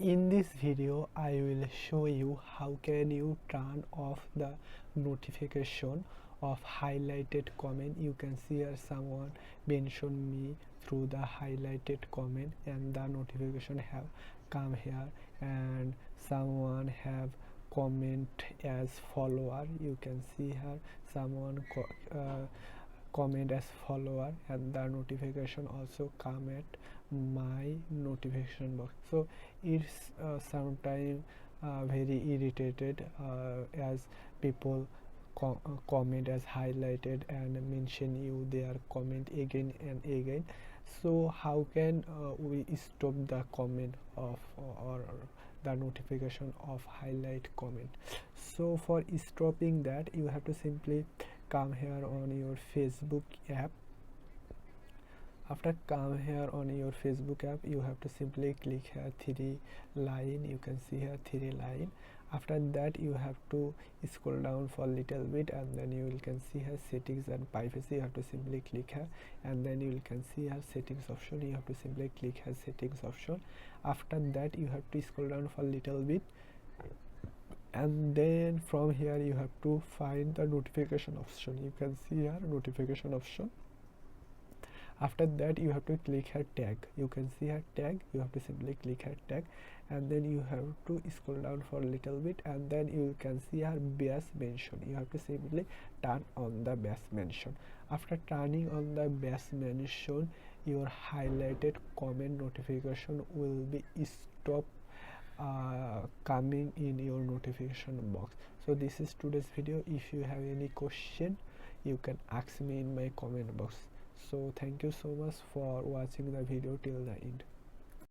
In this video I will show you how can you turn off the notification of highlighted comment. You can see here someone mentioned me through the highlighted comment and the notification have come here, and someone have comment as follower. You can see here someone comment as follower, and the notification also come at my notification box. So it's sometimes very irritated as people comment as highlighted and mention you their comment again and again. So how can we stop the comment of or the notification of highlight comment? So for stopping that, you have to simply come here on your Facebook app. After come here on your Facebook app, you have to simply click here three line. You can see here three line. After that, you have to scroll down for a little bit, and then you can see here settings and privacy. You have to simply click here, and then you can see here settings option. You have to simply click here settings option. After that, you have to scroll down for a little bit, and then from here you have to find the notification option. You can see here notification option. After that, you have to click here tag. You can see here tag. You have to simply click here tag, and then you have to scroll down for a little bit, and then you can see here base mention. You have to simply turn on the base mention. After turning on the base mention, your highlighted comment notification will be stopped coming in your notification box. So this is today's video. If you have any question, you can ask me in my comment box. So thank you so much for watching the video till the end.